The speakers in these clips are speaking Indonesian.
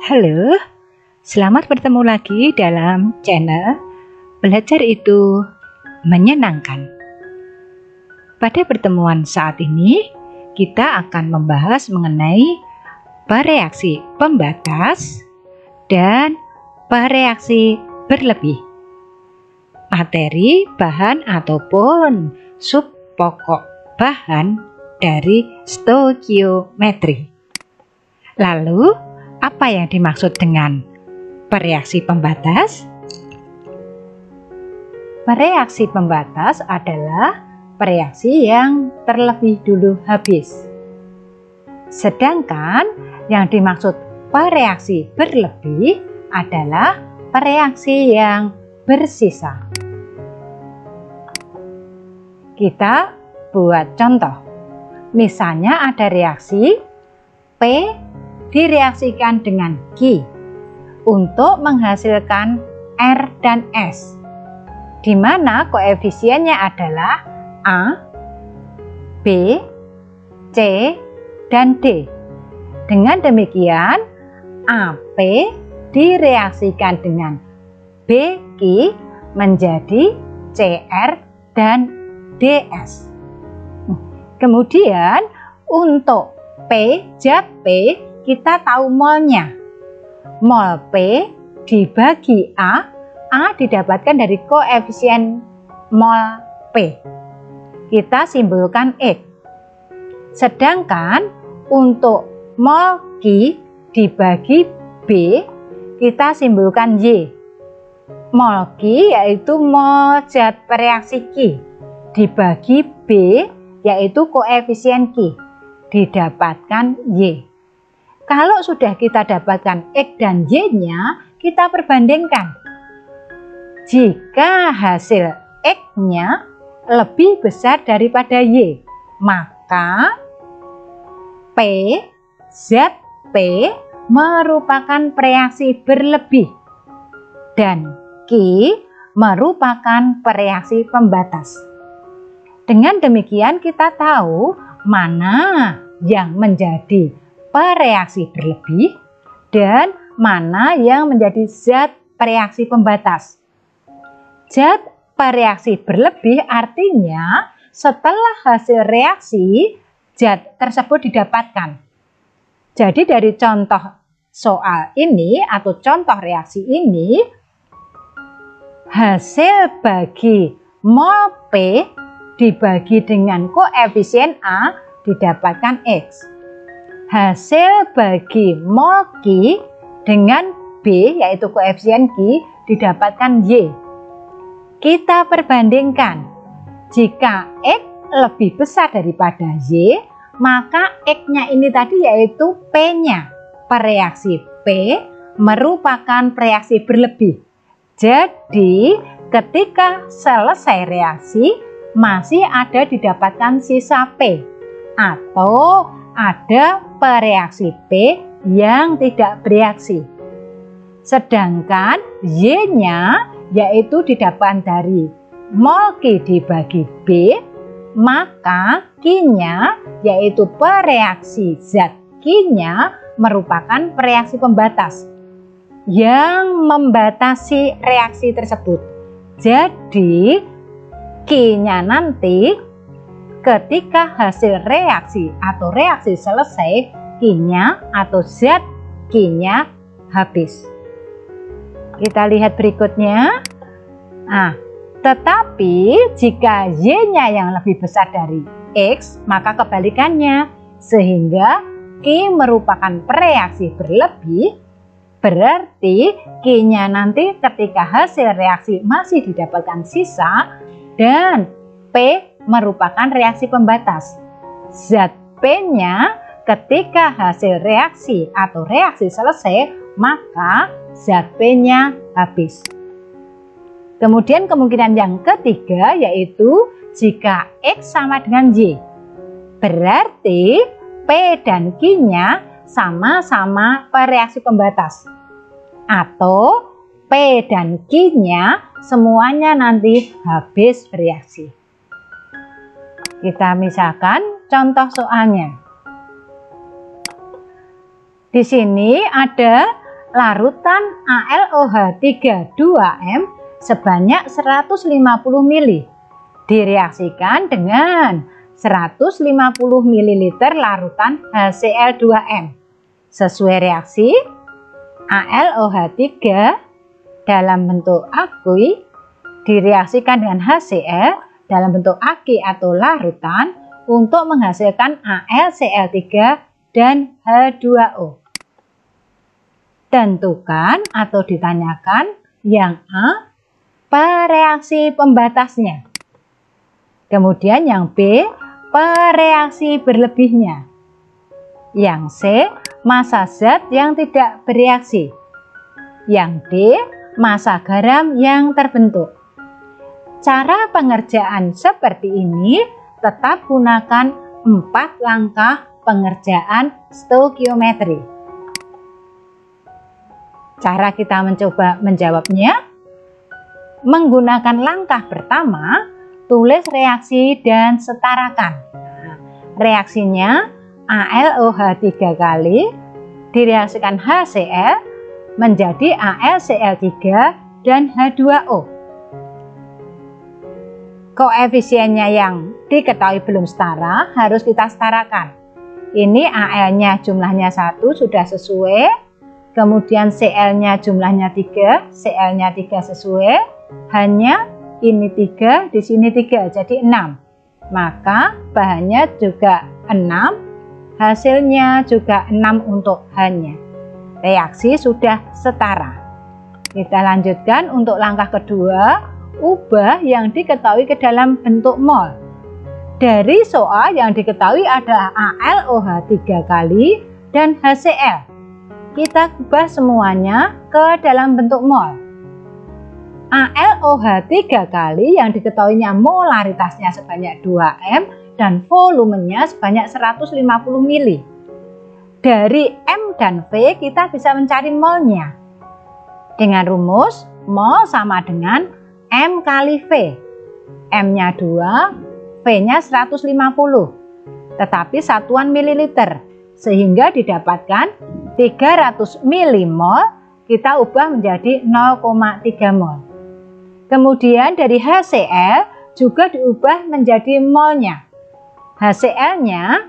Halo, selamat bertemu lagi dalam channel Belajar itu Menyenangkan. Pada pertemuan saat ini, kita akan membahas mengenai bereaksi pembatas dan bereaksi berlebih. Materi, bahan, ataupun sub pokok bahan dari stoikiometri. Lalu, apa yang dimaksud dengan bereaksi pembatas? Bereaksi pembatas adalah bereaksi yang terlebih dulu habis. Sedangkan yang dimaksud bereaksi berlebih adalah bereaksi yang bersisa. Kita buat contoh. Misalnya ada reaksi P direaksikan dengan Q untuk menghasilkan R dan S, di mana koefisiennya adalah A, B, C, dan D. Dengan demikian, AP direaksikan dengan BQ menjadi CR dan DS. Kemudian untuk P, zat P, kita tahu molnya. Mol P dibagi A didapatkan dari koefisien mol P. Kita simbolkan X. Sedangkan untuk mol Q dibagi B, kita simbolkan Y. Mol Q yaitu mol zat bereaksi Q dibagi B yaitu koefisien Q, didapatkan Y. Kalau sudah kita dapatkan X dan Y-nya, kita perbandingkan. Jika hasil X-nya lebih besar daripada Y, maka P, zat P merupakan bereaksi berlebih dan Q merupakan bereaksi pembatas. Dengan demikian kita tahu mana yang menjadi bereaksi berlebih dan mana yang menjadi zat bereaksi pembatas. Zat bereaksi berlebih artinya setelah hasil reaksi zat tersebut didapatkan. Jadi dari contoh soal ini atau contoh reaksi ini, hasil bagi mol P dibagi dengan koefisien A didapatkan X. Hasil bagi mol Q dengan B yaitu koefisien Q didapatkan Y. Kita perbandingkan. Jika X lebih besar daripada Y, maka X-nya ini tadi yaitu P-nya. Bereaksi P merupakan bereaksi berlebih. Jadi ketika selesai reaksi masih ada didapatkan sisa P atau ada bereaksi P yang tidak bereaksi. Sedangkan Y-nya yaitu didapatkan dari mol Q dibagi B, maka Q-nya yaitu bereaksi zat Q-nya merupakan bereaksi pembatas yang membatasi reaksi tersebut. Jadi Q-nya nanti ketika hasil reaksi atau reaksi selesai, Q-nya atau zat Q-nya habis. Kita lihat berikutnya. Nah, tetapi jika Y-nya yang lebih besar dari X, maka kebalikannya. Sehingga Q merupakan bereaksi berlebih, berarti Q-nya nanti ketika hasil reaksi masih didapatkan sisa dan P merupakan reaksi pembatas. Zat P-nya ketika hasil reaksi atau reaksi selesai, maka zat P-nya habis. Kemudian kemungkinan yang ketiga yaitu jika X sama dengan Y. Berarti P dan Q-nya sama-sama bereaksi pembatas. Atau P dan Q-nya semuanya nanti habis bereaksi. Kita misalkan contoh soalnya. Di sini ada larutan AlOH3,2M sebanyak 150 ml direaksikan dengan 150 ml larutan HCl2M. Sesuai reaksi, AlOH3 dalam bentuk aqui direaksikan dengan HCl dalam bentuk aki atau larutan untuk menghasilkan AlCl3 dan H2O. Tentukan atau ditanyakan yang A, pereaksi pembatasnya. Kemudian yang B, pereaksi berlebihnya. Yang C, massa zat yang tidak bereaksi. Yang D, massa garam yang terbentuk. Cara pengerjaan seperti ini tetap gunakan 4 langkah pengerjaan stoikiometri. Cara kita mencoba menjawabnya, menggunakan langkah pertama, tulis reaksi dan setarakan. Reaksinya AlOH3 kali direaksikan HCl menjadi AlCl3 dan H2O. Koefisiennya yang diketahui belum setara harus kita setarakan. Ini Al-nya jumlahnya 1 sudah sesuai. Kemudian Cl-nya jumlahnya 3, Cl-nya 3 sesuai, hanya ini 3, di sini 3, jadi 6. Maka bahannya juga 6, hasilnya juga 6 untuk H-nya. Reaksi sudah setara. Kita lanjutkan untuk langkah kedua, ubah yang diketahui ke dalam bentuk mol. Dari soal yang diketahui adalah AlOH3 kali dan HCl. Kita ubah semuanya ke dalam bentuk mol. AlOH3 kali yang diketahuinya molaritasnya sebanyak 2M dan volumenya sebanyak 150 ml. Dari M dan V kita bisa mencari molnya. Dengan rumus mol sama dengan M kali V. M-nya 2, V-nya 150. Tetapi satuan mililiter. Sehingga didapatkan 300 milimol kita ubah menjadi 0,3 mol. Kemudian dari HCl juga diubah menjadi molnya. HCl-nya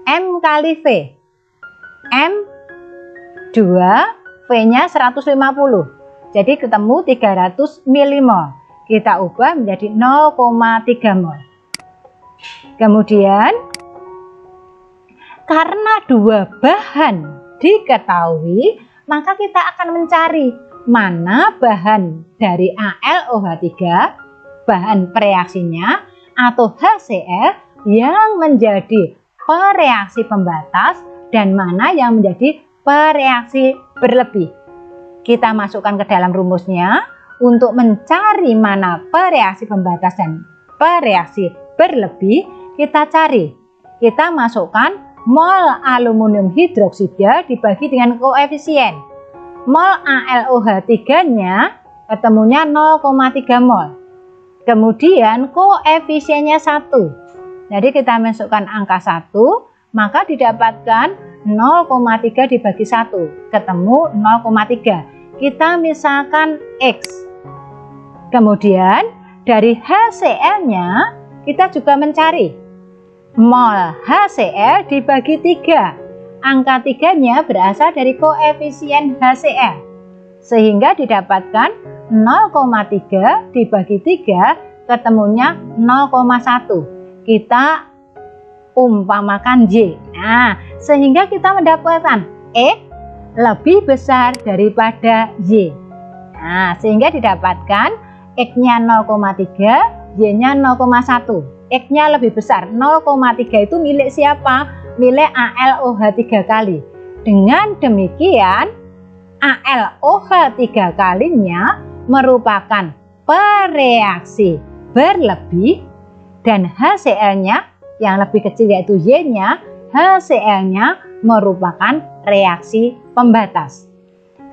M kali V. M 2, V-nya 150. Jadi ketemu 300 milimol. Kita ubah menjadi 0,3 mol. Kemudian karena dua bahan diketahui, maka kita akan mencari mana bahan dari AlOH3, bahan pereaksinya, atau HCl yang menjadi pereaksi pembatas dan mana yang menjadi pereaksi berlebih. Kita masukkan ke dalam rumusnya untuk mencari mana pereaksi pembatas dan pereaksi berlebih. Kita masukkan mol aluminium hidroksida dibagi dengan koefisien. Mol AlOH3-nya ketemunya 0,3 mol. Kemudian koefisiennya 1. Jadi kita masukkan angka 1, maka didapatkan 0,3 dibagi 1. Ketemu 0,3. Kita misalkan X. Kemudian dari HCl-nya kita juga mencari mol HCl dibagi 3. Angka 3-nya berasal dari koefisien HCl. Sehingga didapatkan 0,3 dibagi 3 ketemunya 0,1. Kita umpamakan Y. Nah, sehingga kita mendapatkan X lebih besar daripada Y. Nah, sehingga didapatkan X-nya 0,3, Y-nya 0,1. X-nya lebih besar, 0,3 itu milik siapa? Milik AlOH3 kali. Dengan demikian, AlOH3 kalinya merupakan pereaksi berlebih dan HCl-nya yang lebih kecil yaitu Y-nya, HCl-nya merupakan reaksi pembatas.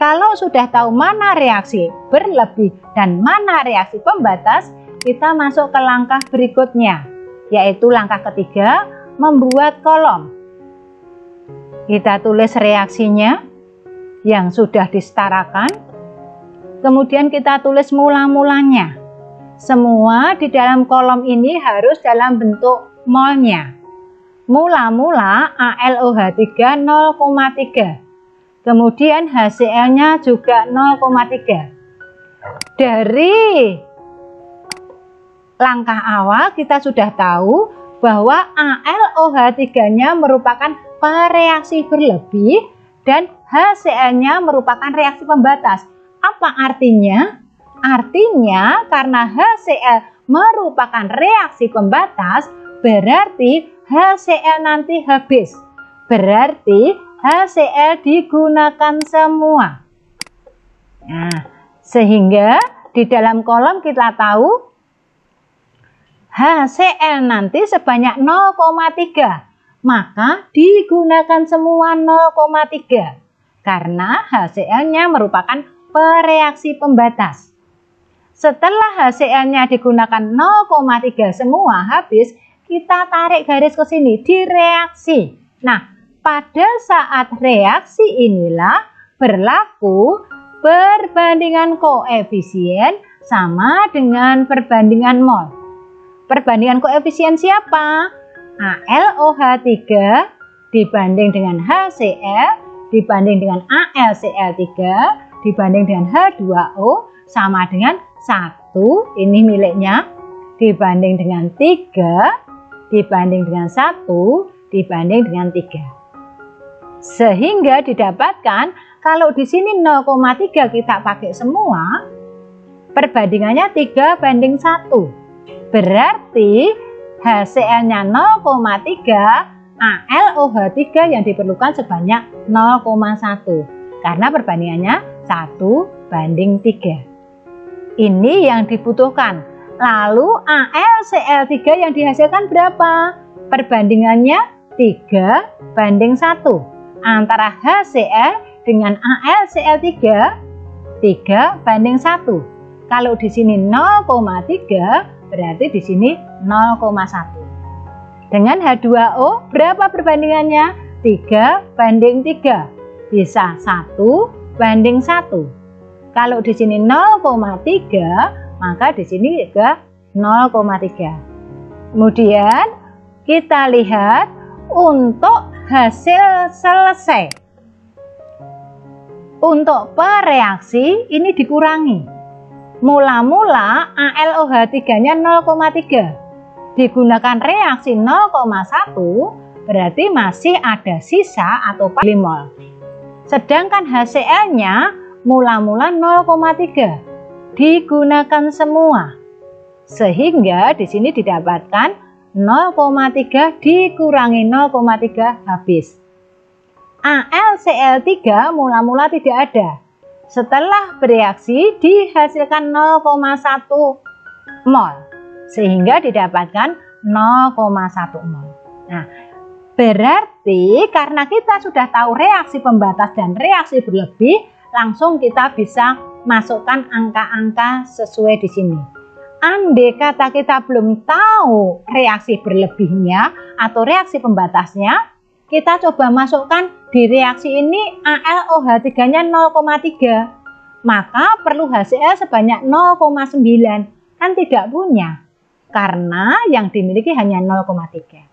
Kalau sudah tahu mana reaksi berlebih dan mana reaksi pembatas, kita masuk ke langkah berikutnya, yaitu langkah ketiga, membuat kolom. Kita tulis reaksinya. yang sudah disetarakan. Kemudian kita tulis mula-mulanya. Semua di dalam kolom ini harus dalam bentuk molnya. Mula-mula AlOH3 0,3. Kemudian HCl-nya juga 0,3. Dari langkah awal kita sudah tahu bahwa AlOH3-nya merupakan pereaksi berlebih dan HCl-nya merupakan reaksi pembatas. Apa artinya? Artinya karena HCl merupakan reaksi pembatas, berarti HCl nanti habis. Berarti HCl digunakan semua. Nah, sehingga di dalam kolom kita tahu HCl nanti sebanyak 0,3. Maka digunakan semua 0,3. Karena HCl-nya merupakan pereaksi pembatas. Setelah HCl-nya digunakan 0,3 semua habis, kita tarik garis ke sini di reaksi. Nah, pada saat reaksi inilah berlaku perbandingan koefisien sama dengan perbandingan mol. Perbandingan koefisien siapa? AlOH3 dibanding dengan HCl dibanding dengan AlCl3 dibanding dengan H2O sama dengan 1, ini miliknya, dibanding dengan 3 dibanding dengan 1 dibanding dengan 3. Sehingga didapatkan kalau di sini 0,3 kita pakai semua, perbandingannya 3:1. Berarti HCl-nya 0,3, AlOH3 yang diperlukan sebanyak 0,1. Karena perbandingannya 1:3. Ini yang dibutuhkan. Lalu AlCl3 yang dihasilkan berapa? Perbandingannya 3:1. Antara HCl dengan AlCl3 3:1. Kalau di sini 0,3 berarti di sini 0,1. Dengan H2O berapa perbandingannya? 3:3. Bisa 1:1. Kalau di sini 0,3 maka di sini juga 0,3. Kemudian kita lihat untuk hasil selesai. Untuk pereaksi ini dikurangi. Mula-mula AlOH3-nya 0,3. Digunakan reaksi 0,1 berarti masih ada sisa atau mol. Sedangkan HCl-nya mula-mula 0,3. Digunakan semua. Sehingga di sini didapatkan 0,3 dikurangi 0,3 habis. AlCl3 mula-mula tidak ada. Setelah bereaksi dihasilkan 0,1 mol. Sehingga didapatkan 0,1 mol. Nah, berarti karena kita sudah tahu reaksi pembatas dan reaksi berlebih, langsung kita bisa masukkan angka-angka sesuai di sini. Andai kata kita belum tahu reaksi berlebihnya atau reaksi pembatasnya, kita coba masukkan di reaksi ini AlOH3-nya 0,3. Maka perlu HCl sebanyak 0,9. Kan tidak punya. Karena yang dimiliki hanya 0,3.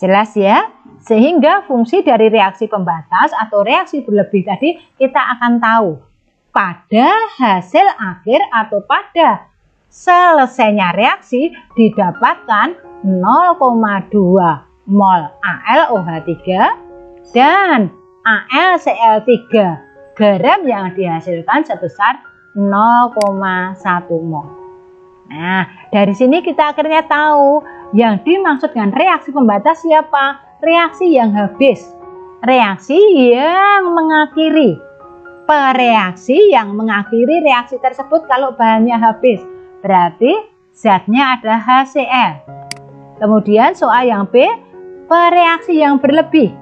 Jelas ya? Sehingga fungsi dari reaksi pembatas atau reaksi berlebih tadi kita akan tahu. Pada hasil akhir atau pada selesainya reaksi didapatkan 0,2 mol AlOH3 dan AlCl3 garam yang dihasilkan sebesar 0,1 mol. Nah, dari sini kita akhirnya tahu yang dimaksud dengan reaksi pembatas siapa? Reaksi yang habis, reaksi yang mengakhiri. Pereaksi yang mengakhiri reaksi tersebut kalau bahannya habis. Berarti zatnya ada HCl. Kemudian soal yang B, pereaksi yang berlebih.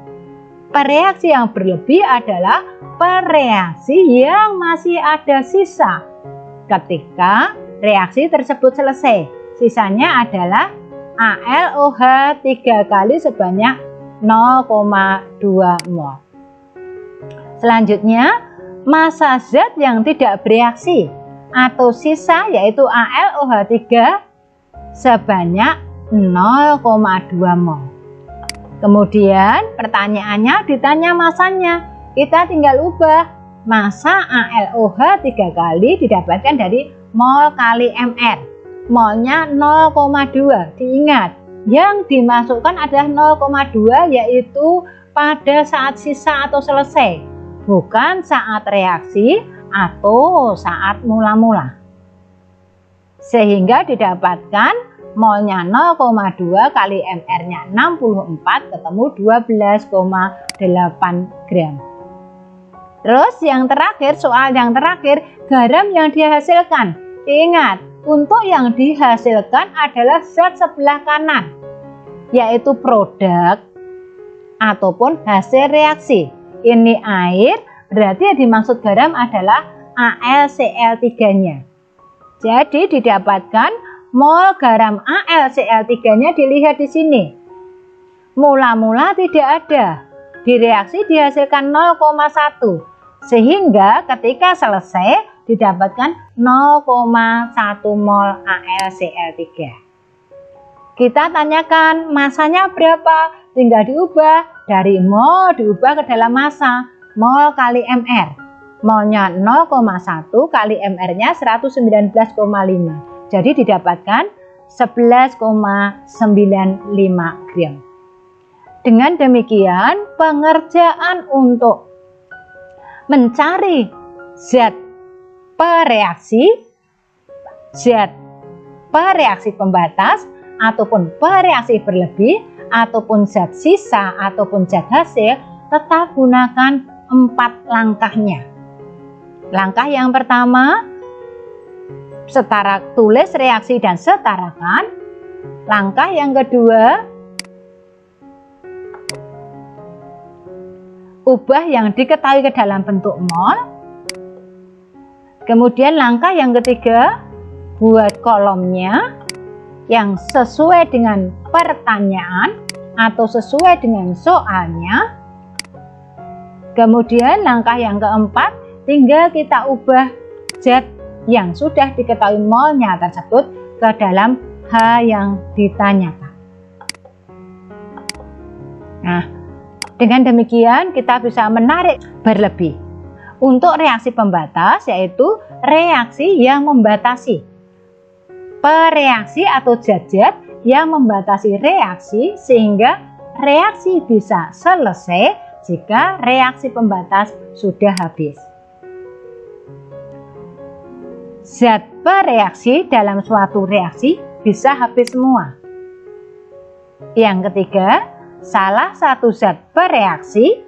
Pereaksi yang berlebih adalah pereaksi yang masih ada sisa ketika reaksi tersebut selesai. Sisanya adalah AlOH 3 kali sebanyak 0,2 mol. Selanjutnya, massa zat yang tidak bereaksi atau sisa yaitu AlOH3 sebanyak 0,2 mol. Kemudian pertanyaannya ditanya masanya. Kita tinggal ubah massa AlOH 3 kali didapatkan dari mol kali mR. Molnya 0,2. Diingat, yang dimasukkan adalah 0,2 yaitu pada saat sisa atau selesai, bukan saat reaksi atau saat mula-mula. Sehingga didapatkan molnya 0,2 kali mR-nya 64 ketemu 12,8 gram. Terus yang terakhir, soal yang terakhir, garam yang dihasilkan. Ingat, untuk yang dihasilkan adalah zat sebelah kanan, yaitu produk ataupun hasil reaksi. Ini air, berarti yang dimaksud garam adalah AlCl3-nya. Jadi didapatkan mol garam AlCl3-nya dilihat di sini. Mula-mula tidak ada. Di reaksi dihasilkan 0,1. Sehingga ketika selesai didapatkan 0,1 mol AlCl3. Kita tanyakan masanya berapa? Tinggal diubah dari mol diubah ke dalam massa. Mol kali mR. Molnya 0,1 kali mR-nya 119,5. Jadi didapatkan 11,95 gram. Dengan demikian, pengerjaan untuk mencari zat pereaksi, zat pereaksi pembatas, ataupun pereaksi berlebih, ataupun zat sisa, ataupun zat hasil, tetap gunakan 4 langkahnya. Langkah yang pertama, tulis reaksi dan setarakan. Langkah yang kedua, ubah yang diketahui ke dalam bentuk mol. Kemudian langkah yang ketiga, buat kolomnya yang sesuai dengan pertanyaan atau sesuai dengan soalnya. Kemudian langkah yang keempat, tinggal kita ubah zat yang sudah diketahui molnya tersebut ke dalam H yang ditanyakan. Nah, dengan demikian kita bisa menarik berlebih. Untuk reaksi pembatas yaitu reaksi yang membatasi. Pereaksi atau zat-zat yang membatasi reaksi sehingga reaksi bisa selesai jika reaksi pembatas sudah habis. Zat bereaksi dalam suatu reaksi bisa habis semua. Yang ketiga, salah satu zat bereaksi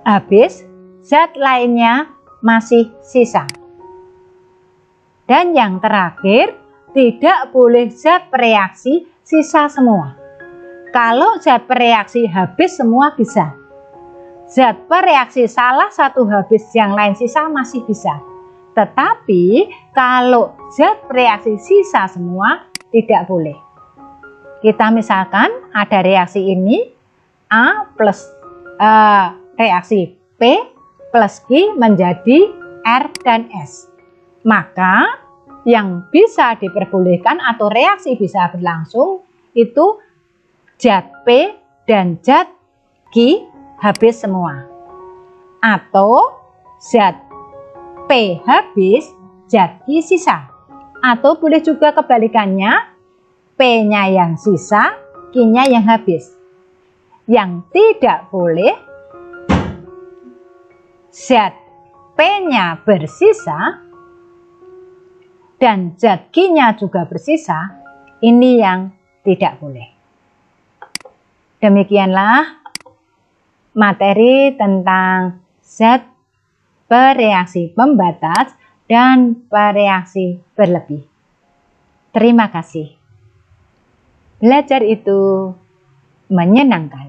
habis, zat lainnya masih sisa. Dan yang terakhir, tidak boleh zat bereaksi sisa semua. Kalau zat bereaksi habis semua bisa. Zat bereaksi salah satu habis, yang lain sisa masih bisa. Tetapi kalau zat bereaksi sisa semua tidak boleh. Kita misalkan ada reaksi ini A plus reaksi P plus Q menjadi R dan S. Maka yang bisa diperbolehkan atau reaksi bisa berlangsung itu zat P dan zat Q habis semua. Atau zat P habis, zat Q sisa. Atau boleh juga kebalikannya, P-nya yang sisa, Q-nya yang habis. Yang tidak boleh, zat P-nya bersisa dan zat Q-nya juga bersisa, ini yang tidak boleh. Demikianlah materi tentang zat bereaksi pembatas dan bereaksi berlebih. Terima kasih. Belajar itu menyenangkan.